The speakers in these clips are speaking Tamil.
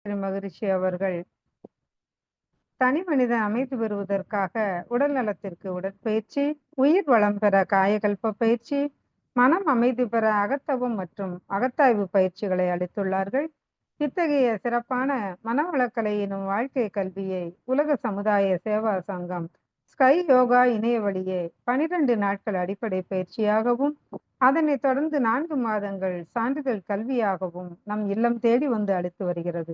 மகிழ்ச்சி அவர்கள் தனி மனிதன் அமைதி பெறுவதற்காக உடல் நலத்திற்கு உடற்பயிற்சி, உயிர் வளம் பெற காயகல்ப பயிற்சி, மனம் அமைதி பெற அகத்தவம் மற்றும் அகத்தாய்வு பயிற்சிகளை அளித்துள்ளார்கள். இத்தகைய சிறப்பான மனவளக்கலை எனும் வாழ்க்கை கல்வியை உலக சமுதாய சேவா சங்கம் ஸ்கை யோகா இணைய வழியே 12 நாட்கள் அடிப்படை பயிற்சியாகவும், அதனைத் தொடர்ந்து 4 மாதங்கள் சான்றிதழ் கல்வியாகவும் நம் இல்லம் தேடி வந்து அளித்து வருகிறது.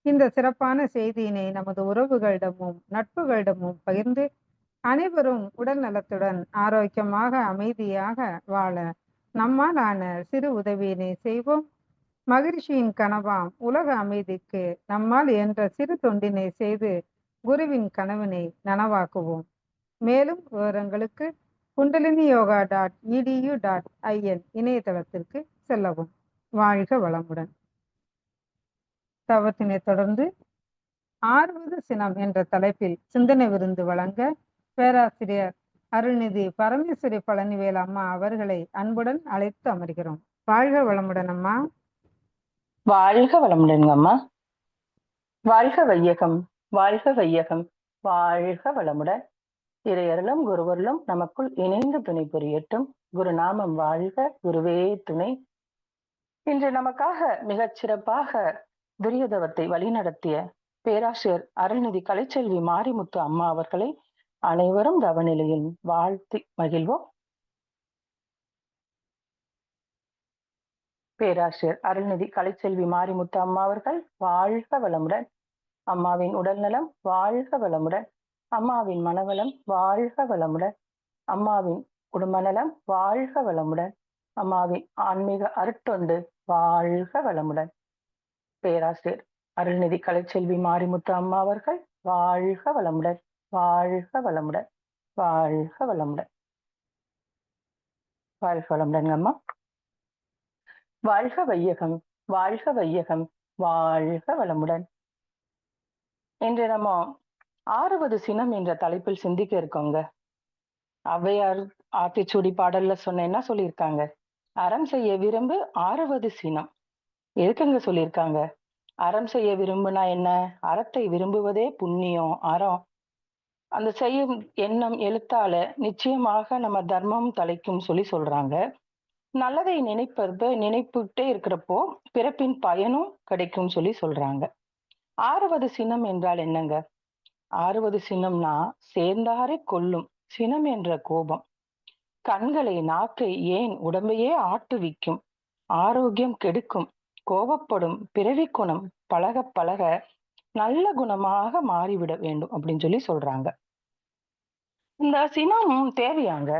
இந்த சிறப்பான செய்தியினை நமது உறவுகளிடமும் நட்புகளிடமும் பகிர்ந்து அனைவரும் உடல் நலத்துடன் ஆரோக்கியமாக அமைதியாக வாழ நம்மால் ஆன சிறு உதவியினை செய்வோம். மகிழ்ச்சியின் கனவாம் உலக அமைதிக்கு நம்மால் என்ற சிறு தொண்டினை செய்து குருவின் கனவினை நனவாக்குவோம். மேலும் விவரங்களுக்கு kundaliniyoga.edu.in இணையதளத்திற்கு செல்லவும். வாழ்க வளமுடன். தவத்தினை தொடர்ந்து 6வது சினம் என்ற தலைப்பில் சிந்தனை விருந்து வழங்க பேராசிரியர் அருள்நிதி பரமேஸ்வரி பழனிவேல் அம்மா அவர்களை அன்புடன் அழைத்து அமர்கிறோம். வாழ்க வளமுடன் அம்மா. வாழ்க வளமுடன் அம்மா. வாழ்க வையகம், வாழ்க வையகம், வாழ்க வளமுடன். இறையருளும் குருவருளும் நமக்குள் இணைந்து துணை புரியட்டும். குருநாமம் வாழ்க, குருவே துணை. இன்று நமக்காக மிகச் சிறப்பாக துரியதவத்தை வழிநடத்திய பேராசிரியர் அருள்நிதி கலைச்செல்வி மாரிமுத்து அம்மா அவர்களை அனைவரும் தவநிலையில் வாழ்த்தி மகிழ்வோம். பேராசிரியர் அருள்நிதி கலைச்செல்வி மாரிமுத்து அம்மா அவர்கள் வாழ்க வளமுடன். அம்மாவின் உடல் நலம் வாழ்க வளமுடன். அம்மாவின் மனவளம் வாழ்க வளமுடன். அம்மாவின் குடும்ப நலம் வாழ்க வளமுடன். அம்மாவின் ஆன்மீக அருட்டொண்டு வாழ்க வளமுடன். பேராசிரியர் அருள்நிதி கலைச்செல்வி மாரிமுத்து அம்மா அவர்கள் வாழ்க வளமுடன், வாழ்க வளமுடன், வாழ்க வளமுடன். வாழ்க வளமுடன் அம்மா. வாழ்க வையகம், வாழ்க வையகம், வாழ்க வளமுடன். இன்று நம்ம 6வது சினம் என்ற தலைப்பில் சிந்திக்க இருக்கோங்க. ஔவையார் ஆத்திச்சூடி பாடல்ல சொன்னேன்னா சொல்லியிருக்காங்க, அறம் செய்ய விரும்பு 6வது சினம். எதுக்குங்க சொல்லியிருக்காங்க? அறம் செய்ய விரும்புனா என்ன? அறத்தை விரும்புவதே புண்ணியம், அறம். அந்த செய்யும் எண்ணம் எழுத்தால நிச்சயமாக நம்ம தர்மம் தலைக்கும் சொல்றாங்க. நல்லதை நினைப்புட்டே இருக்கிறப்போ பிறப்பின் பயனும் கிடைக்கும் சொல்றாங்க. 6வது சினம் என்றால் என்னங்க? 6வது சினம்னா சேர்ந்தாரை கொல்லும் சினம் என்ற கோபம். கண்களை, நாக்கை, ஏன் உடம்பையே ஆட்டுவிக்கும், ஆரோக்கியம் கெடுக்கும், கோபப்படும் பிறவி குணம் பழக பழக நல்ல குணமாக மாறிவிட வேண்டும் அப்படின்னு சொல்றாங்க. இந்த சினம் தேவையாங்க.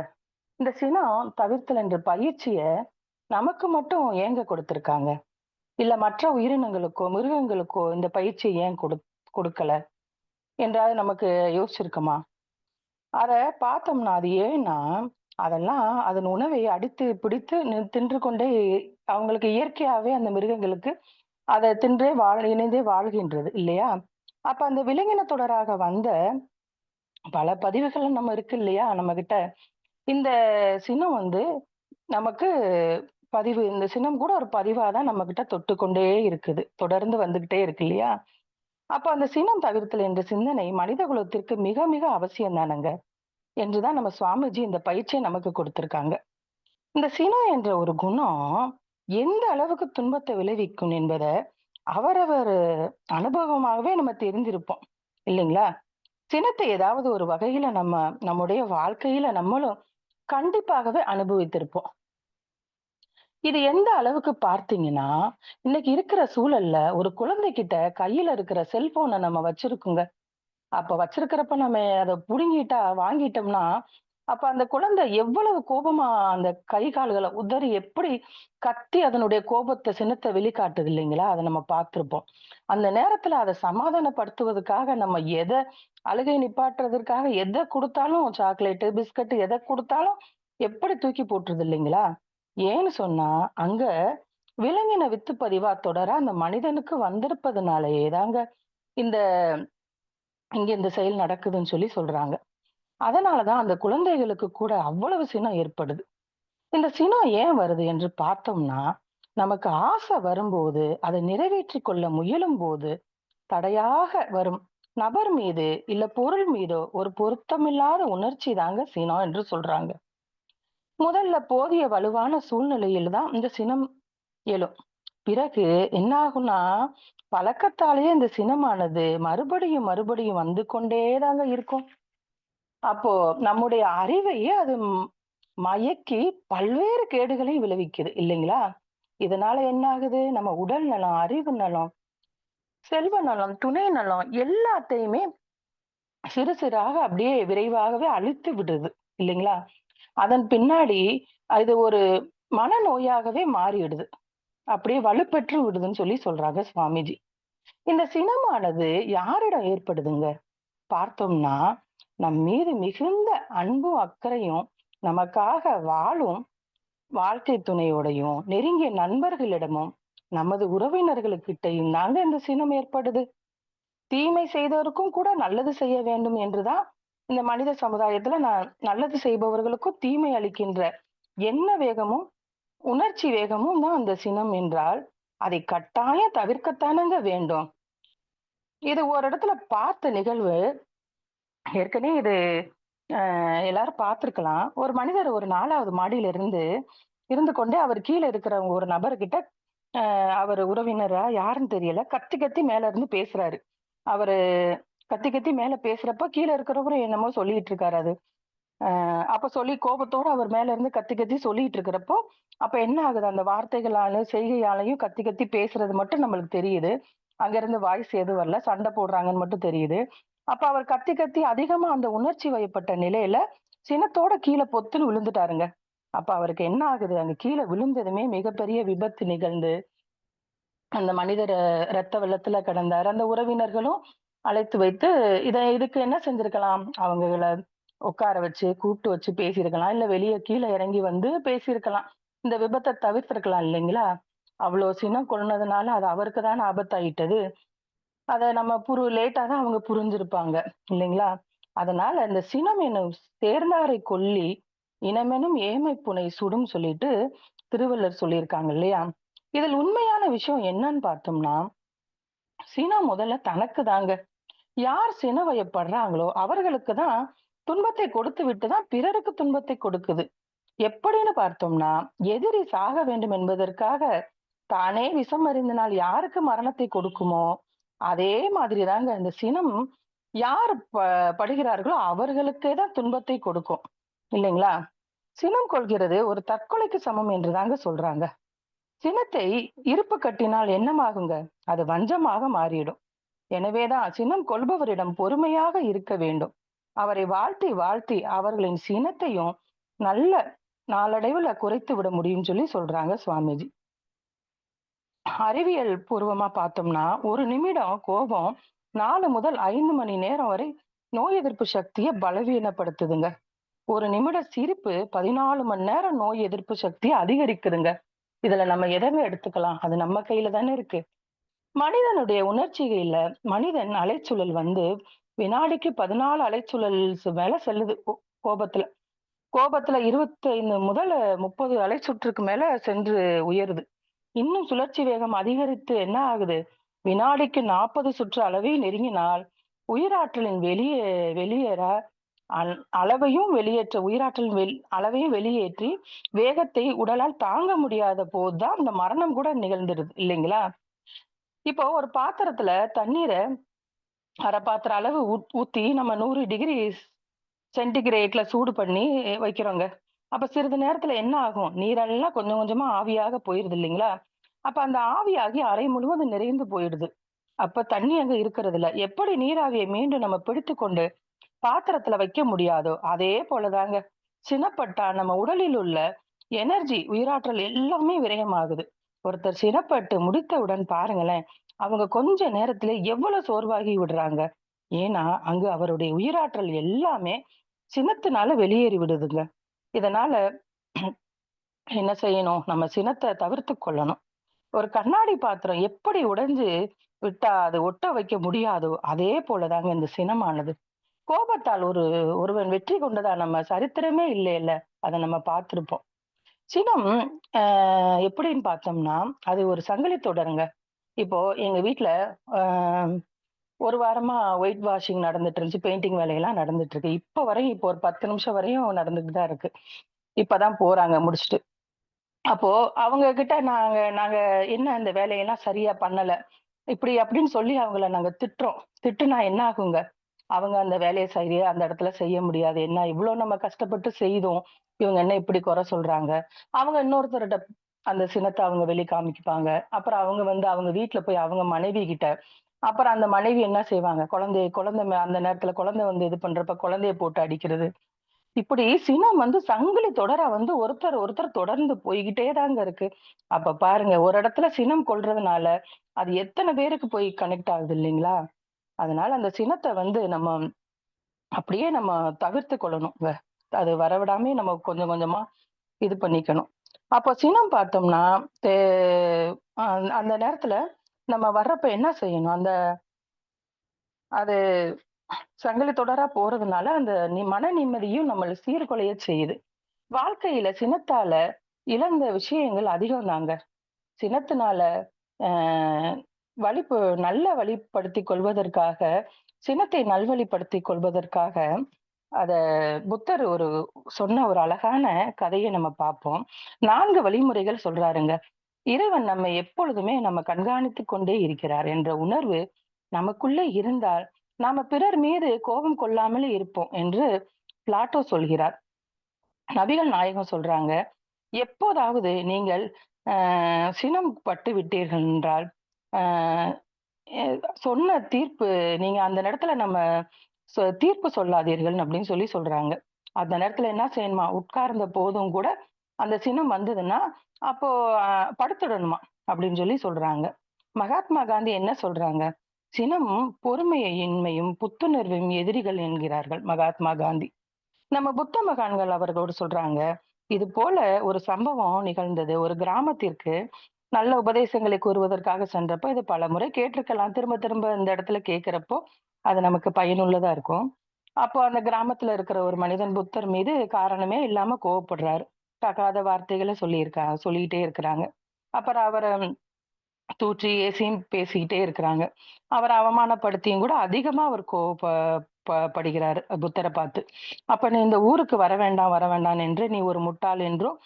இந்த சினம் தவிர்த்தல் என்ற பயிற்சிய நமக்கு மட்டும் ஏங்க கொடுத்திருக்காங்க? இல்ல மற்ற உயிரினங்களுக்கோ மிருகங்களுக்கோ இந்த பயிற்சியை ஏன் கொடுக்கல என்றாவது நமக்கு யோசிச்சிருக்கோமா? அத பார்த்தோம்னா அது ஏன்னா அதெல்லாம் அதன் உணவை அடித்து பிடித்து தின்று கொண்டே அவங்களுக்கு இயற்கையாவே அந்த மிருகங்களுக்கு அதை தின்றே இணைந்தே வாழ்கின்றது இல்லையா? அப்ப அந்த விலங்கின தொடராக வந்த பல பதிவுகள் நம்ம இருக்கு இல்லையா நம்ம கிட்ட. இந்த சினம் நமக்கு பதிவு, இந்த சினம் கூட ஒரு பதிவாதான் நம்ம கிட்ட தொட்டு கொண்டே இருக்குது, தொடர்ந்து வந்துகிட்டே இருக்கு இல்லையா? அப்ப அந்த சினம் தவிர்த்தல் என்ற சிந்தனை மனித குலத்திற்கு மிக மிக அவசியம் தானங்க என்றுதான் நம்ம சுவாமிஜி இந்த பயிற்சியை நமக்கு கொடுத்திருக்காங்க. இந்த சினம் என்ற ஒரு குணம் எந்த அளவுக்கு துன்பத்தை விளைவிக்கும் என்பதை அவரவர் அனுபவமாகவே நம்ம தெரிஞ்சிருப்போம் இல்லைங்களா? சினத்தை ஏதாவது ஒரு வகையில நம்முடைய வாழ்க்கையில நம்மளும் கண்டிப்பாகவே அனுபவித்திருப்போம். இது எந்த அளவுக்கு பார்த்தீங்கன்னா, இன்னைக்கு இருக்கிற சூழல்ல ஒரு குழந்தைகிட்ட கையில இருக்கிற செல்போனை நம்ம வச்சிருக்கோங்க. அப்ப வச்சிருக்கிறப்ப நம்ம அதை புடுங்கிட்டா வாங்கிட்டோம்னா, அப்ப அந்த குழந்தை எவ்வளவு கோபமா அந்த கை கால்களை உதறி எப்படி கத்தி அதனுடைய கோபத்தை சினத்தை வெளிக்காட்டுது இல்லைங்களா? அதை நம்ம பார்த்திருப்போம். அந்த நேரத்துல அதை சமாதானப்படுத்துவதற்காக நம்ம எதை அழுகை நிப்பாட்டுறதற்காக எதை கொடுத்தாலும், சாக்லேட்டு பிஸ்கட் எதை கொடுத்தாலும் எப்படி தூக்கி போட்டுருது இல்லைங்களா? ஏன்னு சொன்னா அங்க விலங்கின வித்து பதிவா தொடர அந்த மனிதனுக்கு வந்திருப்பதுனாலயே தாங்க இந்த இங்க இந்த செயல் நடக்குதுன்னு சொல்றாங்க. அதனாலதான் அந்த குழந்தைகளுக்கு கூட அவ்வளவு சினம் ஏற்படுது. இந்த சினம் ஏன் வருது என்று பார்த்தோம்னா, நமக்கு ஆசை வரும்போது அதை நிறைவேற்றிக் கொள்ள முயலும் போது தடையாக வரும் நபர் மீது இல்ல பொருள் மீதோ ஒரு பொருத்தமில்லாத உணர்ச்சி தாங்க சினம் என்று சொல்றாங்க. முதல்ல போதிய வலுவான சூழ்நிலையில் தான் இந்த சினம் எழும். பிறகு என்ன ஆகும்னா, பழக்கத்தாலேயே இந்த சினமானது மறுபடியும் மறுபடியும் வந்து கொண்டே தாங்க இருக்கும். அப்போ நம்முடைய அறிவையே அது மயக்கி பல்வேறு கேடுகளையும் விளைவிக்குது இல்லைங்களா? இதனால என்ன ஆகுது? நம்ம உடல் நலம், அறிவு நலம், செல்வ நலம், துணை நலம் எல்லாத்தையுமே சிறு சிறாக அப்படியே விரைவாகவே அழித்து விடுது இல்லைங்களா? அதன் பின்னாடி அது ஒரு மனநோயாகவே மாறிடுது. அப்படியே வலுப்பெற்று விடுதுன்னு சொல்லி சொல்றாங்க சுவாமிஜி. இந்த சினமானது யாரிடம் ஏற்படுதுங்க? பார்த்தோம்னா, நம் மீது மிகுந்த அன்பும், அக்கறையும் நமக்காக வாழும் வாழ்க்கை துணையோடையும், நெருங்கிய நண்பர்களிடமும், நமது உறவினர்களுக்கிட்டயும் தாங்க இந்த சினம் ஏற்படுது. தீமை செய்தவருக்கும் கூட நல்லது செய்ய வேண்டும் என்றுதான் இந்த மனித சமுதாயத்துல நல்லது செய்பவர்களுக்கும் தீமை அளிக்கின்ற எண்ண வேகமும், உணர்ச்சி வேகமும் தான் அந்த சினம் என்றால், அதை கட்டாயம் தவிர்க்கத்தானங்க வேண்டும். இது ஒரு இடத்துல பார்த்த நிகழ்வு. ஏற்கனவே இது எல்லாரும் பார்த்திருக்கலாம். ஒரு மனிதர் ஒரு 4வது மாடியில இருந்து கொண்டே அவர் கீழ இருக்கிற ஒரு நபர்கிட்ட அவரு உறவினரா யாருன்னு தெரியல. கத்தி கத்தி மேல இருந்து பேசுறாரு. அவரு கத்தி கத்தி மேல பேசுறப்ப கீழ இருக்கிறவரும் என்னமோ சொல்லிட்டு இருக்காரு அது. அப்ப சொல்லி கோபத்தோட அவர் மேல இருந்து கத்தி கத்தி சொல்லிட்டு இருக்கிறப்போ, அப்ப என்ன ஆகுது அந்த வார்த்தைகளால, செய்கையாலயும் கத்தி கத்தி பேசுறது மட்டும் நம்மளுக்கு தெரியுது. அங்க இருந்து வாய்ஸ் எதுவும் வரல. சண்டை போடுறாங்கன்னு மட்டும் தெரியுது. அப்ப அவர் கத்தி கத்தி அதிகமா அந்த உணர்ச்சி வயப்பட்ட நிலையில சினத்தோட கீழ பொத்துன்னு விழுந்துட்டாருங்க. அப்ப அவருக்கு என்ன ஆகுது? அங்க கீழ விழுந்ததுமே மிகப்பெரிய விபத்து நிகழ்ந்து, அந்த மனிதர் ரத்த வெள்ளத்துல கிடந்தாரு. அந்த உறவினர்களும் அழைத்து வைத்து இதுக்கு என்ன செஞ்சிருக்கலாம்? அவங்கள உட்கார வச்சு, கூப்பிட்டு வச்சு பேசியிருக்கலாம். இல்ல வெளிய கீழ இறங்கி வந்து பேசியிருக்கலாம். இந்த விபத்த தவிர்த்திருக்கலாம் இல்லைங்களா? அவ்ளோ சினம் கொள்னதுனால அது அவருக்கு தானே ஆபத்தாயிட்டது. அத நம்ம லேட்டா தான் அவங்க புரிஞ்சிருப்பாங்க இல்லைங்களா? அதனால இந்த சினம் எனும் சேர்ந்தாரை கொல்லி, இனமெனும் ஏமை புனை சுடும் சொல்லிட்டு திருவள்ளுவர் சொல்லியிருக்காங்க இல்லையா? இதில் உண்மையான விஷயம் என்னன்னு பார்த்தோம்னா, சினம் முதல்ல தனக்கு தாங்க. யார் சினவயப்படுறாங்களோ அவர்களுக்கு தான் துன்பத்தை கொடுத்து விட்டு தான் பிறருக்கு துன்பத்தை கொடுக்குது. எப்படின்னு பார்த்தோம்னா, எதிரி சாக வேண்டும் என்பதற்காக தானே விஷம் அருந்தினால் யாருக்கு மரணத்தை கொடுக்குமோ, அதே மாதிரி தாங்க இந்த சினம் யார் படுகிறார்களோ அவர்களுக்கே தான் துன்பத்தை கொடுக்கும். இல்லைங்களா? சினம் கொள்கிறது ஒரு தற்கொலைக்கு சமம் என்று தாங்க சொல்றாங்க. சினத்தை இருப்பு கட்டினால் என்னமாகுங்க? அது வஞ்சமாக மாறிடும். எனவேதான் சினம் கொள்பவரிடம் பொறுமையாக இருக்க வேண்டும். அவரை வாழ்த்தி வாழ்த்தி அவர்களின் சினத்தையும் நல்ல நாளடைவுல குறைத்து விட முடியும்னு சொல்லி சொல்றாங்க சுவாமிஜி. அறிவியல் பூர்வமா பார்த்தோம்னா, ஒரு நிமிடம் கோபம் 4 முதல் 5 மணி நேரம் வரை நோய் எதிர்ப்பு சக்திய பலவீனப்படுத்துதுங்க. ஒரு நிமிட சிரிப்பு 14 மணி நேரம் நோய் எதிர்ப்பு சக்திய அதிகரிக்குதுங்க. இதுல நம்ம எதங்க எடுத்துக்கலாம்? அது நம்ம கையில தானே இருக்கு. மனிதனுடைய உணர்ச்சிகள்ல மனிதன் அலைச்சூழல் வினாடிக்கு 14 அலைச்சூழல் மேல செல்லுது கோபத்துல. கோபத்துல 25 முதல் 30 அலைச்சுற்றுக்கு மேல சென்று உயருது. இன்னும் சுழற்சி வேகம் அதிகரித்து என்ன ஆகுது? வினாடிக்கு 40 சுற்று அளவை நெருங்கினால் உயிராற்றலின் வெளியேற அளவையும் வெளியேற்ற உயிராற்றலின் அளவையும் வெளியேற்றி வேகத்தை உடலால் தாங்க முடியாத போதுதான் இந்த மரணம் கூட நிகழ்ந்துருது இல்லைங்களா? இப்போ ஒரு பாத்திரத்துல தண்ணீரை அரை பாத்திர அளவு ஊத்தி நம்ம 100 டிகிரி சென்டிகிரேட்ல சூடு பண்ணி வைக்கிறோங்க. அப்ப சிறிது நேரத்துல என்ன ஆகும்? நீரெல்லாம் கொஞ்சம் கொஞ்சமா ஆவியாக போயிருது இல்லைங்களா? அப்ப அந்த ஆவியாகி அறை முழுவதும் நிறைந்து போயிடுது. அப்ப தண்ணி அங்க இருக்கிறது இல்ல. எப்படி நீராவியை மீண்டும் நம்ம பிடித்துக்கொண்டு பாத்திரத்துல வைக்க முடியாதோ, அதே போலதாங்க சினப்பட்டா நம்ம உடலில் உள்ள எனர்ஜி, உயிராற்றல் எல்லாமே விரயமாகுது. ஒருத்தர் சினப்பட்டு முடித்தவுடன் பாருங்களேன், அவங்க கொஞ்ச நேரத்துல எவ்வளவு சோர்வாகி விடுறாங்க. ஏன்னா, அங்கு அவருடைய உயிராற்றல் எல்லாமே சினத்தினால வெளியேறி விடுதுங்க. இதனால என்ன செய்யணும்? நம்ம சினத்த தவிர்த்துக் கொள்ளணும். ஒரு கண்ணாடி பாத்திரம் எப்படி உடைஞ்சு விட்டா அது ஒட்ட வைக்க முடியாதோ, அதே போலதாங்க இந்த சினமானது. கோபத்தால் ஒருவன் வெற்றி கொண்டதா நம்ம சரித்திரமே இல்லைல்ல. அத நம்ம பார்த்திருப்போம். சினம் எப்படின்னு பார்த்தோம்னா, அது ஒரு சங்கிலி தொடருங்க. இப்போ எங்க வீட்ல அ 1 வாரமா ஒயிட் வாஷிங் நடந்துட்டு இருந்துச்சு. பெயிண்டிங் வேலையெல்லாம் நடந்துட்டு இருக்கு. இப்ப வரையும் இப்போ ஒரு 10 நிமிஷம் வரையும் நடந்துட்டு தான் இருக்கு. இப்பதான் போறாங்க முடிச்சுட்டு. அப்போ அவங்க கிட்ட நாங்க நாங்க என்ன இந்த வேலையெல்லாம் சரியா பண்ணல. இப்படி அப்படின்னு சொல்லி அவங்கள நாங்க திட்டுறோம். திட்டுனா என்ன ஆகுங்க? அவங்க அந்த வேலைய சரியா அந்த இடத்துல செய்ய முடியாது. என்ன இவ்ளோ நம்ம கஷ்டப்பட்டு செய்தோம். இவங்க என்ன இப்படி குறை சொல்றாங்க? அவங்க இன்னொருத்தர்ட்ட அந்த சினத்த அவங்க வெளி காமிப்பாங்க. அப்புறம் அவங்க வந்து அவங்க வீட்ல போய் அவங்க மனைவி கிட்ட, அப்புறம் அந்த மனைவி என்ன செய்வாங்க? குழந்தை அந்த நேரத்துல குழந்தை வந்து இது பண்றப்ப குழந்தைய போட்டு அடிக்கிறது. இப்படி சினம் வந்து சங்கிலி தொடரா வந்து ஒருத்தர் தொடர்ந்து போய்க்கிட்டே தாங்க இருக்கு. அப்ப பாருங்க, ஒரு இடத்துல சினம் கொள்றதுனால, அது எத்தன பேருக்கு போய் கனெக்ட் ஆகுது இல்லைங்களா? அதனால அந்த சினத்த வந்து நம்ம அப்படியே நம்ம தவிர்த்து கொள்ளணுங்க. அது வரவிடாமயே நம்ம கொஞ்சம் கொஞ்சமா இது பண்ணிக்கணும். அப்போ சினம் பார்த்தோம்னா, தே அ அந்த நேரத்துல நம்ம வர்றப்ப என்ன செய்யணும்? அது சங்கிலி தொடரா போறதுனால, அந்த மன நிம்மதியும் நம்மள சீர்குலைய செய்யுது. வாழ்க்கையில சினத்தால இழந்த விஷயங்கள் அதிகம் தாங்க. சினத்தினால அ வழிப்பு நல்ல வழிப்படுத்திக் கொள்வதற்காக, சினத்தை நல்வழிப்படுத்திக் கொள்வதற்காக, அத புத்தர் சொன்ன ஒரு அழகான கதைய நம்ம பார்ப்போம். 4 வழிமுறைகள் சொல்றாருங்க. இறைவன் நம்மை எப்பொழுதுமே நம்ம கண்காணித்துக் கொண்டே இருக்கிறார் என்ற உணர்வு நமக்குள்ளே இருந்தால், நாம பிறர் மீது கோபம் கொள்ளாமலே இருப்போம் என்று பிளாட்டோ சொல்கிறார். நபிகள் நாயகம் சொல்றாங்க, எப்போதாவது நீங்கள் சினம் பட்டு விட்டீர்கள் என்றால், அ எ சொன்ன தீர்ப்பு நீங்க அந்த நேரத்துல நம்ம தீர்ப்பு சொல்லாதீர்கள் அப்படின்னு சொல்றாங்க. அந்த நேரத்துல என்ன செய்யணுமா, உட்கார்ந்த போதும் கூட அந்த சினம் வந்ததுன்னா, அப்போ அ படுத்துடணுமா அப்படின்னு சொல்றாங்க. மகாத்மா காந்தி என்ன சொல்றாங்க? சினமும், பொறுமையின்மையும், புத்துணர்வும் எதிரிகள் என்கிறார்கள் மகாத்மா காந்தி. நம்ம புத்த மகான்கள் அவர்களோடு சொல்றாங்க, இது போல ஒரு சம்பவம் நிகழ்ந்தது. ஒரு கிராமத்திற்கு நல்ல உபதேசங்களை கூறுவதற்காக சென்றப்போ, இது பலமுறை கேட்டிருக்கலாம். திரும்ப திரும்ப இந்த இடத்துல கேட்கிறப்போ, அது நமக்கு பயனுள்ளதா இருக்கும். அப்போ அந்த கிராமத்துல இருக்கிற ஒரு மனிதன் புத்தர் மீது காரணமே இல்லாம கோவப்படுறாரு. தகாத வார்த்தைகள சொல்லிக்கிட்டே இருக்கிறாங்க. அப்புறம் அவர தூற்றி, ஏசியும் பேசிக்கிட்டே இருக்கிறாங்க. அவர அவமானப்படுத்தியும் கூட அதிகமா அவர் கோவ ப ப படுகிறாரு புத்தர பார்த்து. அப்ப "நீ இந்த ஊருக்கு வர வேண்டாம், வர வேண்டாம் என்று நீ ஒரு முட்டாள்" என்றும்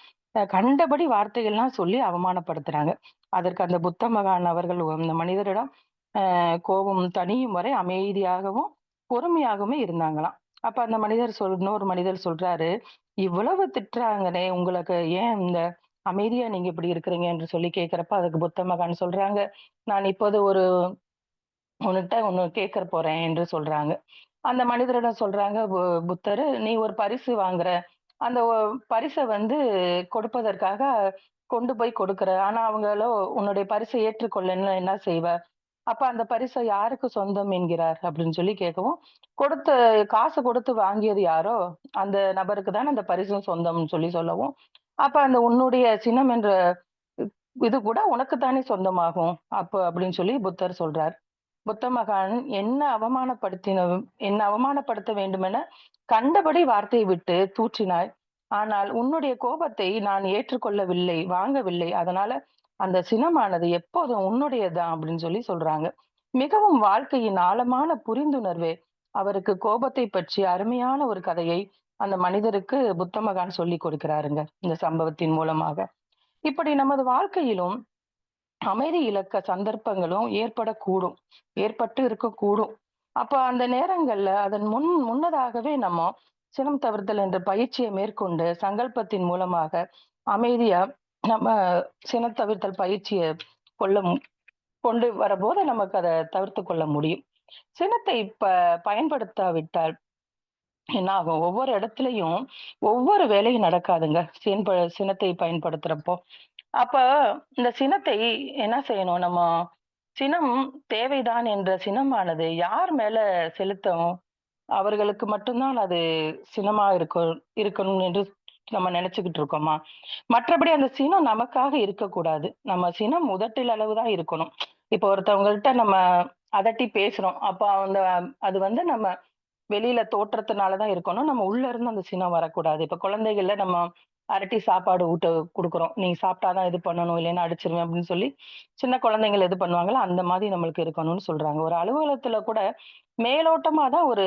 கண்டபடி வார்த்தைகள்லாம் சொல்லி அவமானப்படுத்துறாங்க. அதற்கு அந்த புத்த மகான் அவர்கள் அந்த மனிதரிடம் கோபம் தணியும் வரை அமைதியாகவும், பொறுமையாகவுமே இருந்தாங்களாம். அப்ப அந்த இன்னொரு மனிதர் சொல்றாரு, "இவ்வளவு திட்டுறாங்களே, உங்களுக்கு ஏன் இந்த அமைதியா நீங்க இப்படி இருக்கிறீங்க?" என்று சொல்லி கேட்கிறப்ப, அதுக்கு புத்த மகான் சொல்றாங்க, "நான் இப்போது உன்னிட்ட ஒண்ணு கேட்க போறேன்" என்று சொல்றாங்க. அந்த மனிதரிடம் சொல்றாங்க புத்தரு, "நீ ஒரு பரிசு வாங்குற. அந்த பரிச வந்து கொடுப்பதற்காக கொண்டு போய் கொடுக்குற. ஆனா அவங்களோ உன்னுடைய பரிசை ஏற்றுக்கொள்ளலைன்னா என்ன செய்வ?" அப்ப அந்த பரிச யாருக்கு சொந்தம் என்கிறார் அப்படின்னு சொல்லி கேட்கவும், கொடுத்த காசு கொடுத்து வாங்கியது யாரோ, அந்த நபருக்கு தானே அந்த பரிசும் சொந்தம்னு சொல்லவும், அப்ப அந்த உன்னுடைய சினம் என்ற இது கூட உனக்கு தானே சொந்தமாகும். அப்ப அப்படின்னு சொல்லி புத்தர் சொல்றார். புத்த மகான் என்ன அவமானப்படுத்த வேண்டுமென கண்டபடி வார்த்தையை விட்டு தூற்றினாய். ஆனால் உன்னுடைய கோபத்தை நான் ஏற்றுக்கொள்ளவில்லை, வாங்கவில்லை. அதனால அந்த சினமானது எப்போதும் உன்னுடையதுதான் அப்படின்னு சொல்றாங்க. மிகவும் வாழ்க்கையின் ஆழமான புரிந்துணர்வு அவருக்கு கோபத்தை பற்றி அருமையான ஒரு கதையை அந்த மனிதருக்கு புத்த மகான் சொல்லிக் கொடுக்கிறாருங்க. இந்த சம்பவத்தின் மூலமாக. இப்படி நமது வாழ்க்கையிலும் அமைதி இழக்க சந்தர்ப்பங்களும் ஏற்பட்டு இருக்கக்கூடும். அப்ப அந்த நேரங்கள்ல அதன் முன்னதாகவே நம்ம சினம் தவிர்த்தல் என்ற பயிற்சியை மேற்கொண்டு சங்கல்பத்தின் மூலமாக அமைதியா நம்ம சினம் தவிர்த்தல் பயிற்சிய கொள்ள மு- கொண்டு வரபோது நமக்கு அதை தவிர்த்து கொள்ள முடியும். சினத்தை பயன்படுத்தாவிட்டால் என்ன ஆகும்? ஒவ்வொரு இடத்துலயும் ஒவ்வொரு வேலையும் நடக்காதுங்க. சினத்தை பயன்படுத்துறப்போ. அப்ப இந்த சினத்தை என்ன செய்யணும்? சினம் தேவைதான் என்ற சினமானது யார் மேல செலுத்தணும்? அவர்களுக்கு மட்டும் தான் அது சினமா இருக்கணும் என்று நம்ம நினைச்சுக்கிட்டு இருக்கோமா? மற்றபடி அந்த சினம் நமக்காக இருக்கக்கூடாது. நம்ம சினம் உதட்டில் அளவு தான் இருக்கணும். இப்போ ஒருத்தவங்கள்ட்ட நம்ம அதட்டி பேசுறோம். அப்ப அது வந்து நம்ம வெளியில தோற்றத்தினால தான் இருக்கணும். நம்ம உள்ள இருந்து அந்த சினம் வரக்கூடாது. இப்ப குழந்தைகள்ல நம்ம அரட்டி சாப்பாடு ஊட்ட குடுக்குறோம். நீங்க சாப்பிட்டாதான் இது பண்ணணும், இல்லைன்னா அடிச்சிருவேன் அப்படின்னு சொல்லி சின்ன குழந்தைகள் இது பண்ணுவாங்கல்ல, அந்த மாதிரி நம்மளுக்கு இருக்கணும்னு சொல்றாங்க. ஒரு அலுவலகத்துல கூட மேலோட்டமா தான் ஒரு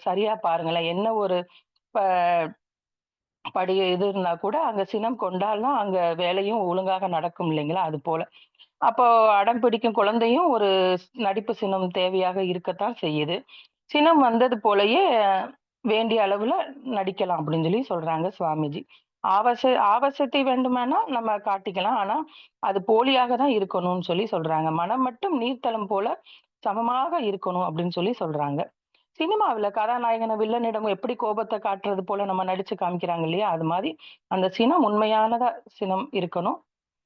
சரியா பாருங்களேன். என்ன ஒரு ப படி இது இருந்தா கூட அங்க சினம் கொண்டால் தான் அங்க வேலையும் ஒழுங்காக நடக்கும் இல்லைங்களா? அது போல. அப்போ அடம் பிடிக்கும் குழந்தையும் ஒரு நடிப்பு சினம் தேவையாக இருக்கத்தான் செய்யுது. சினம் வந்தது போலயே வேண்டிய அளவுல நடிக்கலாம் அப்படின்னு சொல்லி சொல்றாங்க சுவாமிஜி. ஆபாசத்தை வேண்டுமானா நம்ம காட்டிக்கலாம். ஆனா, அது போலியாக தான் இருக்கணும்னு சொல்லி சொல்றாங்க. மனம் மட்டும் நீர்த்தலம் போல சமமாக இருக்கணும் அப்படின்னு சொல்லி சொல்றாங்க. சினிமாவுல கதாநாயகன வில்லனிடம் எப்படி கோபத்த காட்டுறது போல நம்ம நடிச்சு காமிக்கிறாங்க இல்லையா? அது மாரி அந்த சினம் உண்மையானதா சினம் இருக்கணும்.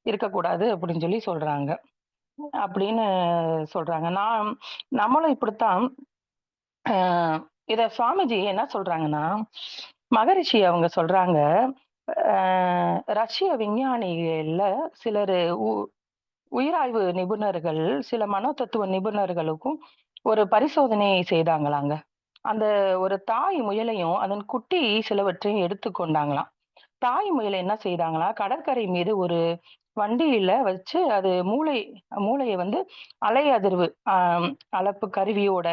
இருக்கக்கூடாது அப்படின்னு சொல்லி சொல்றாங்க. அப்படின்னு சொல்றாங்க. நம்மளும் இப்படித்தான். அ இத சுவாமிஜி என்ன சொல்றாங்கன்னா, மகரிஷி அவங்க சொல்றாங்க, அ ரஷ்ய விஞ்ஞானிகள்ல சிலரு உயிராய்வு நிபுணர்கள், சில மனோதத்துவ நிபுணர்களுக்கும் ஒரு பரிசோதனை செய்தாங்களாங்க. அந்த ஒரு தாய் முயலையும், அதன் குட்டி சிலவற்றையும் எடுத்துக்கொண்டாங்களாம். தாய் முயல் என்ன செய்தாங்களாம், கடற்கரை மீது ஒரு வண்டியில வச்சு அது மூளைய வந்து அலை அதிர்வு அளப்பு கருவியோட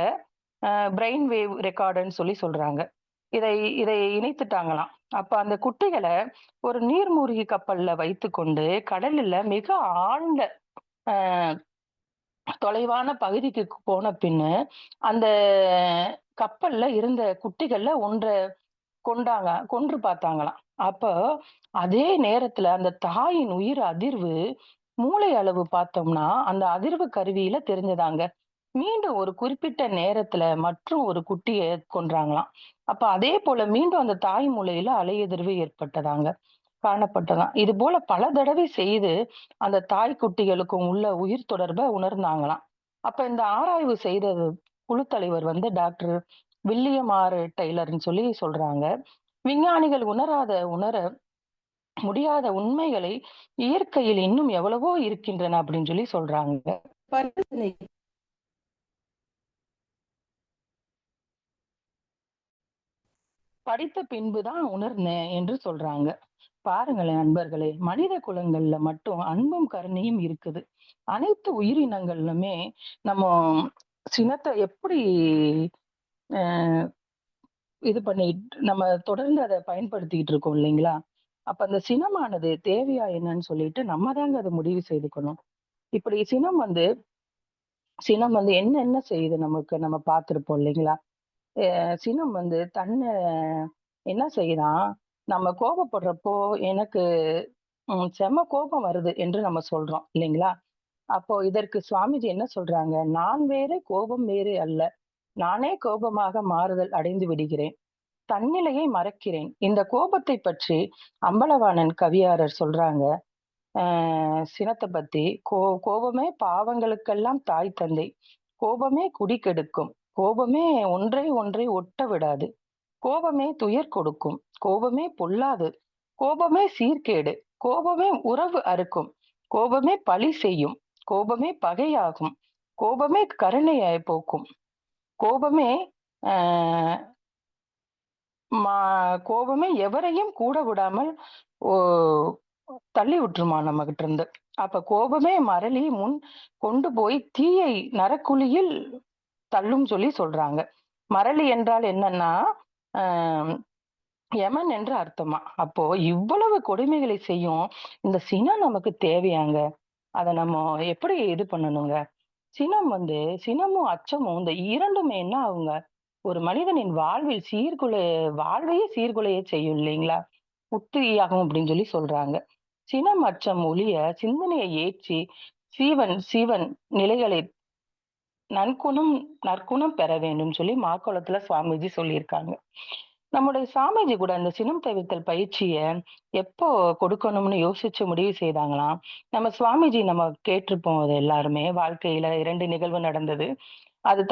பிரெயின் வேவ் ரெக்கார்டர்ன்னு சொல்றாங்க. இதை இதை இணைத்துட்டாங்களாம். அப்ப அந்த குட்டிகள ஒரு நீர்மூழ்கி கப்பல்ல வைத்துக்கொண்டு கடலில மிக ஆழ்ந்த அ தொலைவான பகுதிக்கு போன பின்னு, அந்த கப்பல்ல இருந்த குட்டிகள்ல ஒன்ற கொன்று பார்த்தாங்களாம். அப்ப அதே நேரத்துல அந்த தாயின் உயிர் அதிர்வு மூளை அளவு பார்த்தோம்னா, அந்த அதிர்வு கருவியில தெரிஞ்சதாங்க. மீண்டும் ஒரு குறிப்பிட்ட நேரத்துல மற்றும் ஒரு குட்டிய கொன்றாங்களாம். அப்ப அதே போல மீண்டும் அந்த தாய் மூளையில அலையெதிர்வு ஏற்பட்டதாங்க. காணப்பட்டதாம். இது போல பல தடவை செய்து அந்த தாய் குட்டிகளுக்கும் உள்ள உயிர் தொடர்ப உணர்ந்தாங்களாம். அப்ப இந்த ஆராய்வு செய்த குழு தலைவர் வந்து டாக்டர் வில்லியம் ஆர். டெய்லர்ன்னு சொல்றாங்க. விஞ்ஞானிகள் உணர முடியாத உண்மைகளை இயற்கையில் இன்னும் எவ்வளவோ இருக்கின்றன அப்படின்னு சொல்றாங்க. பரிசோதனை படித்த பின்புதான் உணர்ந்தேன் என்று சொல்றாங்க. பாருங்களேன் நண்பர்களே, மனித குலங்கள்ல மட்டும் அன்பும் கருணையும் இருக்குது. அனைத்து உயிரினங்கள்லுமே நம்ம சினத்தை எப்படி அஹ் இது பண்ணிட்டு நம்ம தொடர்ந்து அதை பயன்படுத்திட்டு இருக்கோம் இல்லைங்களா? அப்ப அந்த சினமானது தேவையா என்னன்னு சொல்லிட்டு நம்ம தாங்க அதை முடிவு செய்துக்கணும். இப்படி சினம் வந்து என்ன செய்யுது நமக்கு நம்ம பார்த்திருப்போம் இல்லைங்களா? சினம் வந்து என்ன செய்யுதான், நம்ம கோபப்படுறப்போ எனக்கு செம கோபம் வருது என்று நம்ம சொல்றோம் இல்லைங்களா? அப்போ இதற்கு சுவாமிஜி என்ன சொல்றாங்க? நான் வேறு, கோபம் வேறு அல்ல. நானே கோபமாக மாறுதல் அடைந்து விடுகிறேன். தன்னிலையை மறக்கிறேன். இந்த கோபத்தை பற்றி அம்பலவாணன் கவியாரர் சொல்றாங்க. சினத்த பத்தி, கோபமே பாவங்களுக்கெல்லாம் தாய் தந்தை. கோபமே குடி கெடுக்கும். கோபமே ஒன்றை ஒன்றை ஒட்ட விடாது. கோபமே துயர் கொடுக்கும். கோபமே பொல்லாது. கோபமே சீர்கேடு. கோபமே உறவு அறுக்கும். கோபமே பழி செய்யும். கோபமே பகையாகும். கோபமே கருணையாய் போக்கும். கோபமே ஆஹ் கோபமே எவரையும் கூட விடாமல் ஓ தள்ளி விட்டுருமா நம்மகிட்ட இருந்து. அப்ப கோபமே மரளி முன் கொண்டு போய் தீயை நரக்குழியில் தள்ளும் சொல்றாங்க. மரளி என்றால் என்னன்னா, ஆஹ் யமன் என்று அர்த்தமா. அப்போ இவ்வளவு கொடுமைகளை செய்யும் இந்த சினம் நமக்கு தேவையாங்க? அத நம்ம எப்படி இது பண்ணணுங்க? சினமும் அச்சமும் இந்த இரண்டுமே என்ன ஆகுங்க? ஒரு மனிதனின் வாழ்வையே சீர்குலைய செய்யும் இல்லைங்களா? புத்துயிராகும் அப்படின்னு சொல்றாங்க. சினம் அச்சம் ஒழிய சிந்தனையை ஏற்றி சீவன் நிலைகளை நற்குணம் நற்குணம் பெற வேண்டும் மாக்குளத்துல சுவாமிஜி சொல்லியிருக்காங்க. நம்முடைய சாமிஜி கூட அந்த சினம் தவிர்த்தல் பயிற்சிய எப்போ கொடுக்கணும்னு யோசிச்சு முடிவு செய்தாங்களாம். நம்ம சுவாமிஜி நம்ம கேட்டிருப்போம். அது எல்லாருமே வாழ்க்கையில 2 நிகழ்வு நடந்தது. அது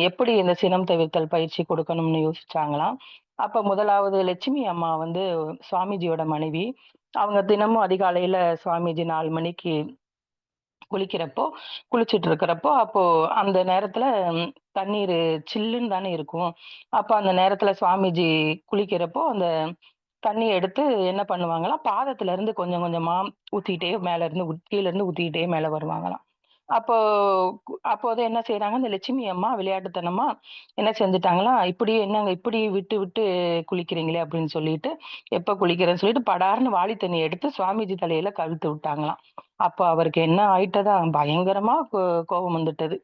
எப்படி இந்த சினம் தவிர்த்தல் பயிற்சி கொடுக்கணும்னு யோசிச்சாங்களாம். அப்ப முதலாவது லட்சுமி அம்மா வந்து சுவாமிஜியோட மனைவி. அவங்க தினமும் அதிகாலையில சுவாமிஜி 4 மணிக்கு குளிச்சிட்டு இருக்கிறப்போ, அப்போ அந்த நேரத்துல தண்ணீரு சில்லுன்னு தானே இருக்கும். அப்ப அந்த நேரத்துல சுவாமிஜி குளிக்கிறப்போ, அந்த தண்ணி எடுத்து என்ன பண்ணுவாங்களாம், பாதத்துல இருந்து கொஞ்சம் கொஞ்சமா ஊத்திட்டே மேல இருந்து கீழ இருந்து ஊத்திக்கிட்டே மேல வருவாங்களாம். அப்போ அப்போது என்ன செய்றாங்க, இந்த லட்சுமி அம்மா விளையாட்டுத்தனமா என்ன செஞ்சுட்டாங்களாம், "இப்படியே என்னங்க இப்படி விட்டு விட்டு குளிக்கிறீங்களே!" அப்படின்னு சொல்லிட்டு, எப்ப குளிக்கிறேன்னு சொல்லிட்டு படார்ன்னு வாளி தண்ணிய எடுத்து சுவாமிஜி தலையில கவிழ்த்து விட்டாங்களாம். அப்ப அவருக்கு என்ன ஆயிட்டதா, பயங்கரமா கோபம் வந்துட்டது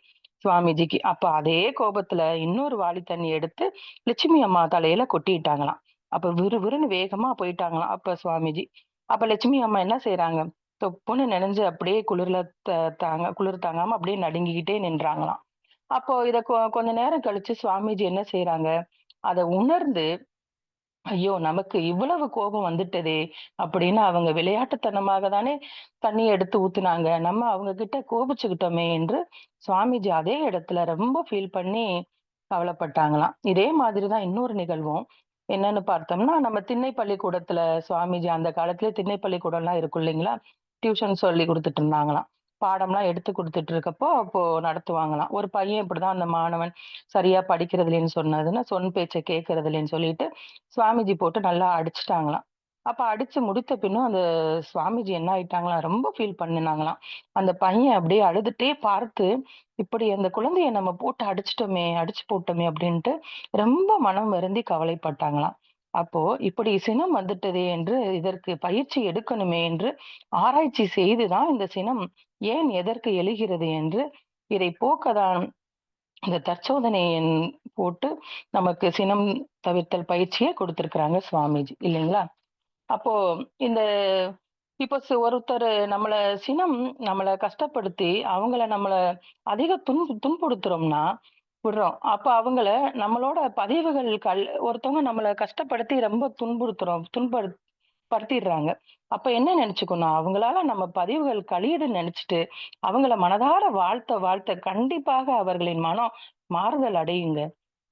சுவாமிஜிக்கு. அப்ப அதே கோபத்துல இன்னொரு வாளி தண்ணி எடுத்து லட்சுமி அம்மா தலையில கொட்டிட்டாங்களாம். அப்ப விறுவிறுன்னு வேகமா போயிட்டாங்களாம் அப்ப சுவாமிஜி. அப்ப லட்சுமி அம்மா என்ன செய்றாங்க, தொப்புன்னு நெனஞ்சு அப்படியே குளிர்ல த குளிர் தாங்காம அப்படியே நடுங்கிக்கிட்டே நின்றாங்களாம். அப்போ இத கொஞ்ச நேரம் கழிச்சு சுவாமிஜி என்ன செய்றாங்க, அத உணர்ந்து, "ஐயோ! நமக்கு இவ்வளவு கோபம் வந்துட்டதே!" அப்படின்னு அவங்க விளையாட்டுத்தனமாக தானே தண்ணீ எடுத்து ஊத்துனாங்க. நம்ம அவங்க கிட்ட கோபிச்சுக்கிட்டோமே என்று சுவாமிஜி அதே இடத்துல ரொம்ப ஃபீல் பண்ணி கவலைப்பட்டாங்களாம். இதே மாதிரி தான் இன்னொரு நிகழ்வும். என்னன்னு பார்த்தோம்னா, நம்ம திண்ணை பள்ளிக்கூடத்துல சுவாமிஜி அந்த காலத்திலே திண்ணை பள்ளிக்கூடம்லாம் இருக்கும் இல்லைங்களா? டியூஷன் சொல்லிக் குடுத்துட்டு இருந்தாங்களாம். பாடம்லாம் எடுத்து குடுத்துட்டு இருக்கப்போ, அப்போ நடத்துவாங்களாம். ஒரு பையன் இப்படிதான் அந்த மாணவன் சரியா படிக்கிறது இல்லைன்னு சொன்னதுன்னு, சொன் பேச்ச கேட்கறது இல்லைன்னு சொல்லிட்டு, சுவாமிஜி போட்டு நல்லா அடிச்சுட்டாங்களாம். அப்ப அடிச்சு முடித்த பின்னும் அந்த சுவாமிஜி என்ன ஆயிட்டாங்களாம், ரொம்ப ஃபீல் பண்ணுனாங்களாம். அந்த பையன் அப்படியே அழுதுட்டே பார்த்து, இப்படி அந்த குழந்தைய நம்ம போட்டு அடிச்சுட்டோமே, அடிச்சு போட்டோமே அப்படின்ட்டு ரொம்ப மனம் வருந்தி கவலைப்பட்டாங்களாம். அப்போ இப்படி சினம் வந்துட்டதே என்று இதற்கு பயிற்சி எடுக்கணுமே என்று ஆராய்ச்சி செய்து தான் இந்த சினம் ஏன் எதற்கு எழுகிறது என்று இதை போக்க தான் இந்த தற்சோதனை போட்டு நமக்கு சினம் தவிர்த்தல் பயிற்சியே குடுத்திருக்கிறாங்க சுவாமிஜி இல்லைங்களா? அப்போ இந்த இப்போ ஒருத்தரு நம்மள கஷ்டப்படுத்தி, அவங்கள நம்மள அதிக துன்புறுத்துறோம்னா, விடுறோம். அப்ப அவங்கள நம்மளோட பதிவுகள் ஒருத்தவங்க நம்மள கஷ்டப்படுத்தி ரொம்ப படுத்திடுறாங்க. அப்ப என்ன நெனச்சுக்கணும், அவங்களால நம்ம பதிவுகள் கழியுதுன்னு நெனச்சுட்டு, அவங்கள மனதார வாழ்த்த கண்டிப்பாக அவர்களின் மனம் மாறுதல் அடையுங்க.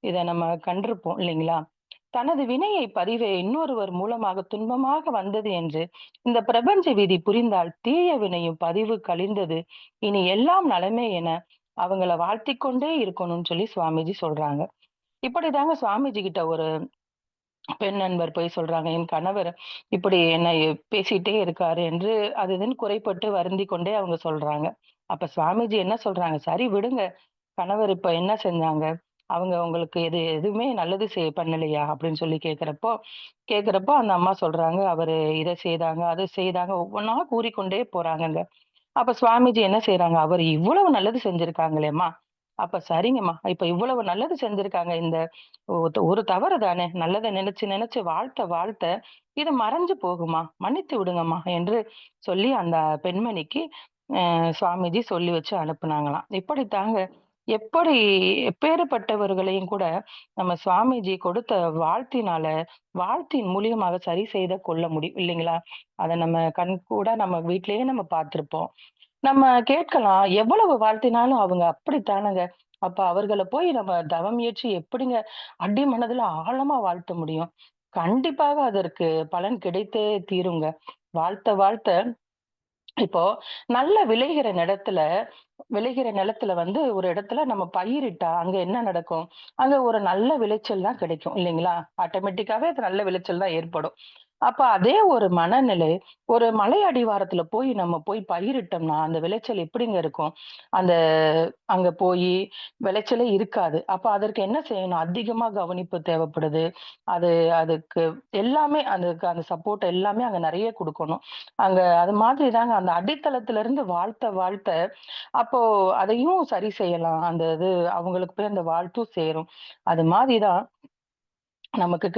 இத நம்ம கண்டிருப்போம் இல்லைங்களா? தனது வினையை பதிவே இன்னொருவர் மூலமாக துன்பமாக வந்தது என்று இந்த பிரபஞ்ச விதி புரிந்தால் தீய வினையும் பதிவு கழிந்தது இனி எல்லாம் நலமே என அவங்கள வாழ்த்திக் கொண்டே இருக்கணும்னு சொல்லி சுவாமிஜி சொல்றாங்க. இப்படிதாங்க சுவாமிஜி கிட்ட ஒரு பெண் நண்பர் போய் சொல்றாங்க, என் கணவர் இப்படி என்னை பேசிட்டே இருக்காரு என்று அது இதுன்னு குறைபட்டு வருந்திக் கொண்டே அவங்க சொல்றாங்க. அப்ப சுவாமிஜி என்ன சொல்றாங்க, சரி விடுங்க. கணவர் இப்ப என்ன செஞ்சாங்க? அவங்க உங்களுக்கு எதுவுமே நல்லது பண்ணலையா? அப்படின்னு சொல்லி கேட்கிறப்போ அந்த அம்மா சொல்றாங்க, அவரு இத செய்தாங்க, அத செய்தாங்க ஒவ்வொன்னா கூறிக்கொண்டே போறாங்கங்க. அப்ப சுவாமிஜி என்ன செய்றாங்க, அவரு இவ்வளவு நல்லது செஞ்சிருக்காங்களேம்மா! அப்ப சரிங்கம்மா. இப்ப இவ்வளவு நல்லது செஞ்சிருக்காங்க. இந்த ஒரு தவறு தானே! நல்லத நினைச்சு நினைச்சு வாழ்த்த இது மறைஞ்சு போகுமா? மன்னித்து விடுங்கம்மா என்று சொல்லி அந்த பெண்மணிக்கு சுவாமிஜி சொல்லி வச்சு அனுப்புனாங்களாம். இப்படித்தாங்க எப்படி எப்பேறுபட்டவர்களையும் கூட நம்ம சுவாமிஜி கொடுத்த வாழ்த்தின் மூலியமாக சரி செய்து கொள்ள முடியும் இல்லைங்களா? அத நம்ம கண்கூடா நம்ம வீட்டிலேயே நம்ம பார்த்திருப்போம். நம்ம கேட்கலாம், எவ்வளவு வாழ்த்தினாலும் அவங்க அப்படித்தானங்க. அப்ப அவர்கள போய் நம்ம தவம் இயற்றி எப்படிங்க அடி மனதுல ஆழமா வாழ்த்த முடியும்? கண்டிப்பாக அதற்கு பலன் கிடைத்தே தீருங்க. வாழ்த்த இப்போ நல்ல விளைகிற நிலத்துல வந்து ஒரு இடத்துல நம்ம பயிரிட்டா அங்க என்ன நடக்கும்? அங்க ஒரு நல்ல விளைச்சல் தான் கிடைக்கும் இல்லைங்களா? ஆட்டோமேட்டிக்காவே அது நல்ல விளைச்சல் தான் ஏற்படும். அப்ப அதே ஒரு மனநிலை, ஒரு மலை அடிவாரத்துல நம்ம போய் பயிரிட்டோம்னா, அந்த விளைச்சல் எப்படிங்க இருக்கும்? அந்த அங்க விளைச்சலே இருக்காது. அப்ப அதற்கு என்ன செய்யணும்? அதிகமா கவனிப்பு தேவைப்படுது. அது அதுக்கு எல்லாமே அதுக்கு அந்த சப்போர்ட் எல்லாமே அங்க நெறைய குடுக்கணும். அது மாதிரி தாங்க அந்த அடித்தளத்திலிருந்து வாழ்த்த, அப்போ அதையும் சரி செய்யலாம். அந்த இது அவங்களுக்கு போய் அந்த வாழ்த்தும் சேரும். அது மாதிரி தான் நமக்கு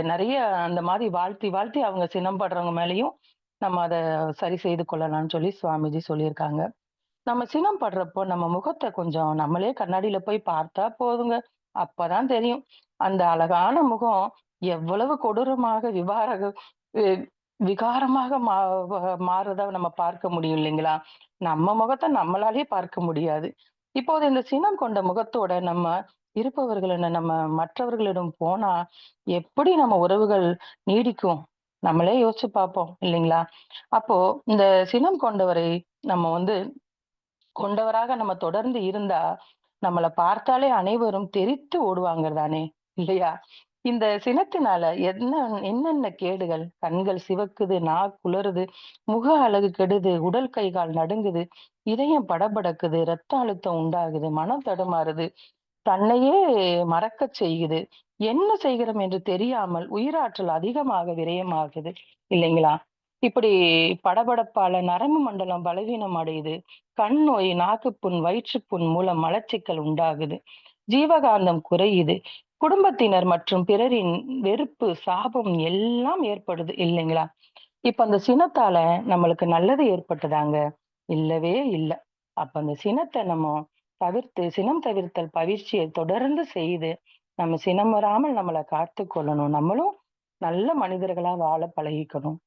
நெறைய அந்த மாரி வாழ்த்தி அவங்க சினம் படுறவங்க மேலயும் நம்ம அத சரி செய்து கொள்ளலாம்னு சொல்லி சுவாமிஜி சொல்லியிருக்காங்க. நம்ம சினம் படுறப்போ நம்ம முகத்த கொஞ்சம் நம்மளே கண்ணாடியில போய் பார்த்தா போதுங்க. அப்பதான் தெரியும். அந்த அழகான முகம் எவ்வளவு கொடூரமாக வி விகாரமாக மாறுறத நம்ம பார்க்க முடியும் இல்லைங்களா? நம்ம முகத்த நம்மளாலயே பார்க்க முடியாது. இப்போது இந்த சினம் கொண்ட முகத்தோட நம்ம நம்ம மற்றவர்களிடம் போனா, எப்படி நம்ம உறவுகள் நீடிக்கும்? நம்மளே யோசிச்சு பார்ப்போம் இல்லைங்களா? அப்போ இந்த சினம் கொண்டவரை நம்ம வந்து கொண்டவராக நம்ம தொடர்ந்து இருந்தா, நம்மள பார்த்தாலே அனைவரும் தெறித்து ஓடுவாங்க தானே! இல்லையா? இந்த சினத்தினால என்னென்ன கேடுகள்? கண்கள் சிவக்குது, குளறுது, முக அழகு கெடுது, உடல் கை கால் நடுங்குது, இதயம் படபடக்குது, ரத்த அழுத்தம் உண்டாகுது, மனம் தடுமாறுது, தன்னையே மறக்கச் செய்யுது. என்ன செய்கிறோம் என்று தெரியாமல் உயிராற்றல் அதிகமாக விரயமாகுது இல்லைங்களா? இப்படி படபடப்பால நரம்பு மண்டலம் பலவீனம் அடையுது. கண் நோய், நாக்குப்புண், வயிற்றுப்புண் மூலம் மலச்சிக்கல் உண்டாகுது. ஜீவகாந்தம் குறையுது. குடும்பத்தினர் மற்றும் பிறரின் வெறுப்பு, சாபம் எல்லாம் ஏற்படுது இல்லைங்களா? இப்ப அந்த சினத்தால நம்மளுக்கு நல்லது ஏற்பட்டுதாங்க? இல்லவே இல்ல. அப்ப அந்த சினத்த நம்ம தவிர்த்து, சினம் தவிர்த்தல் பயிற்சியை தொடர்ந்து செய்து, நம்ம சினம் வராமல் நம்மள காத்துக் கொள்ளணும். நம்மளும் நல்ல மனிதர்களா வாழ பழகிக்கணும்.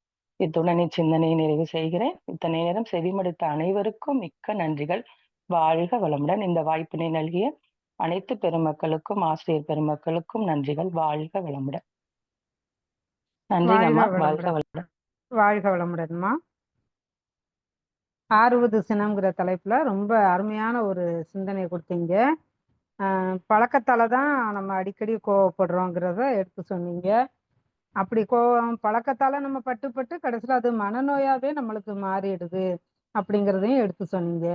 இத்துடன் இச்சிந்தனையை நிறைவு செய்கிறேன். இத்தனை நேரம் செவிமடுத்த அனைவருக்கும் மிக்க நன்றிகள். வாழ்க வளமுடன். இந்த வாய்ப்பினை நல்கிய அனைத்து பெருமக்களுக்கும், ஆசிரியர் பெருமக்களுக்கும் நன்றிகள். வாழ்க வளமுடன். வாழ்க நன்றிங்கம்மா. வாழ்க வளமுடன். வளமுடன். வாழ்க வளமுடன்மா. ஆறுவது சினம்ங்கிற தலைப்புல ரொம்ப அருமையான ஒரு சிந்தனை கொடுத்தீங்க. பழக்கத்தால தான் நம்ம அடிக்கடி கோவப்படுறோங்கிறத எடுத்து சொன்னீங்க. அப்படி கோவம் பழக்கத்தால நம்ம பட்டு பட்டு கடைசியில் அது மனநோயாவே நம்மளுக்கு மாறிடுது அப்படிங்கிறதையும் எடுத்து சொன்னீங்க.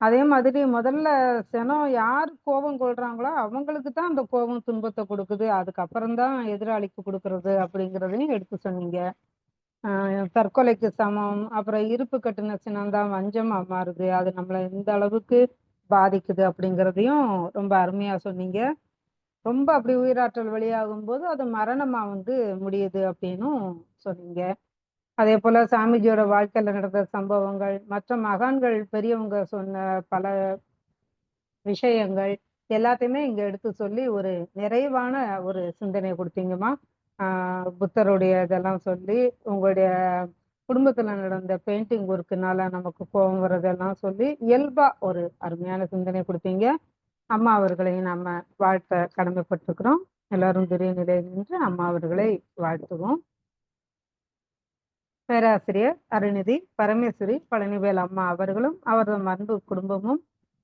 அதே மாதிரி முதல்ல சினம் யார் கோபம் கொள்றாங்களோ அவங்களுக்கு தான் அந்த கோபம் துன்பத்தை கொடுக்குது, அதுக்கப்புறம் தான் எதிராளிக்கு கொடுக்கறது அப்படிங்கிறதையும் எடுத்து சொன்னீங்க. தற்கொலைக்கு சமம், அப்புறம் இருப்பு கட்டுன சினம்தான் வஞ்சமா மாறுது, அது நம்மளை எந்த அளவுக்கு பாதிக்குது அப்படிங்கிறதையும் ரொம்ப அருமையா சொன்னீங்க. ரொம்ப அப்படி உயிராற்றல் வெளியாகும் போது அது மரணமா முடியுது அப்படின்னும் சொன்னீங்க. அதே போல சாமிஜியோட வாழ்க்கையில நடந்த சம்பவங்கள், மற்ற மகான்கள் பெரியவங்க சொன்ன பல விஷயங்கள் எல்லாத்தையுமே இங்க எடுத்து சொல்லி ஒரு நிறைவான ஒரு சிந்தனை கொடுத்தீங்கம்மா. புத்தருடைய இதெல்லாம் சொல்லி, உங்களுடைய குடும்பத்துல நடந்த பெயிண்டிங் ஒர்க்குனால நமக்கு கோபம் வர்றதெல்லாம் சொல்லி இயல்பா ஒரு அருமையான சிந்தனை கொடுத்தீங்க. அம்மா அவர்களையும் நம்ம வாழ்த்த கடமைப்பட்டிருக்கிறோம். எல்லாரும் துரிய நிலை நின்று அம்மா அவர்களை வாழ்த்துவோம். பேராசிரியர் அருள்நிதி பரமேஸ்வரி பழனிவேல் அம்மா அவர்களும் அவரது அன்பு குடும்பமும்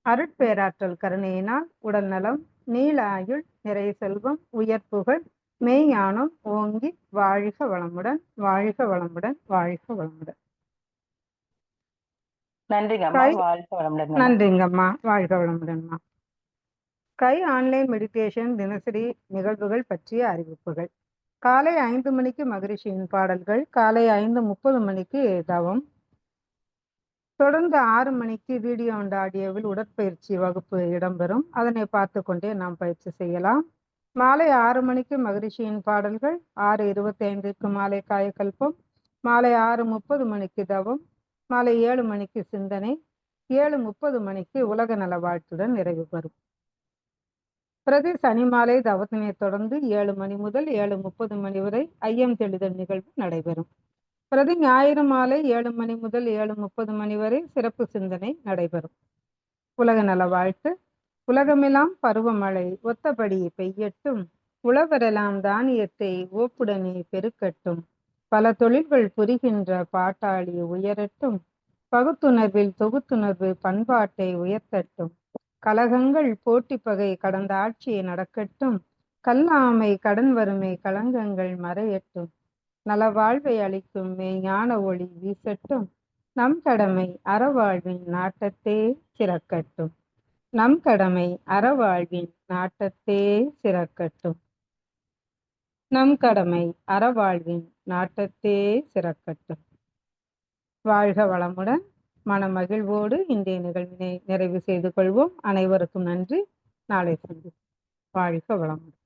அருட்பேராற்றல் கருணையினால் உடல் நலம், நீள ஆயுள், நிறை செல்வம், உயர்ப்புகள், மெய்ஞானம் ஓங்கி வாழ்க வளமுடன், வாழ்க வளமுடன், வாழ்க வளமுடன். நன்றிங்கம்மா. வாழ்க வளமுடன். நன்றிங்கம்மா. வாழ்க வளமுடன்மா. கை ஆன்லைன் மெடிடேஷன் தினசரி நிகழ்வுகள் பற்றிய அறிவிப்புகள். காலை 5 மணிக்கு மகரிஷியின் பாடல்கள், காலை 5:30 மணிக்கு தவம், தொடர்ந்து 6 மணிக்கு வீடியோ அண்ட் ஆடியோவில் உடற்பயிற்சி வகுப்பு இடம்பெறும். அதனை பார்த்து கொண்டே நாம் பயிற்சி செய்யலாம். மாலை 6 மணிக்கு மகரிஷியின் பாடல்கள், 6:25க்கு மாலை காயக்கல்பம், மாலை 6:30 மணிக்கு தவம், மாலை 7 மணிக்கு சிந்தனை, 7:30 மணிக்கு உலக நல வாழ்த்துடன் நிறைவு பெறும். பிரதி சனி மாலை தவத்தினை தொடர்ந்து 7 மணி முதல் 7:30 மணி வரை ஐயம் தெளிதல் நிகழ்வு நடைபெறும். பிரதி ஞாயிறு மாலை 7 மணி முதல் 7:30 மணி வரை சிறப்பு சிந்தனை நடைபெறும். உலக நல வாழ்த்து. உலகமெல்லாம் பருவமழை ஒத்தபடி பெய்யட்டும், உழவரெல்லாம் தானியத்தை ஓப்புடனே பெருக்கட்டும், பல தொழில்கள் புரிகின்ற பாட்டாளி உயரட்டும், பகுத்துணர்வில் தொகுத்துணர்வு பண்பாட்டை உயர்த்தட்டும், கலகங்கள் போட்டி பகை கடந்த ஆட்சியை நடக்கட்டும், கல்லாமை கடன் வறுமை களங்கங்கள் மறையட்டும், நலவாழ்வை அளிக்கும் ஞான ஒளி வீசட்டும், நம் கடமை அறவாழ்வின் நாட்டத்தே சிறக்கட்டும், நம் கடமை அறவாழ்வின் நாட்டத்தே சிறக்கட்டும், நம் கடமை அறவாழ்வின் நாட்டத்தே சிறக்கட்டும். வாழ்க வளமுடன். மனமகிழ்வோடு இன்றைய நிகழ்வினை நிறைவு செய்து கொள்வோம். அனைவருக்கும் நன்றி. நாளை சந்திப்போம். வாழ்க வளமுடன்.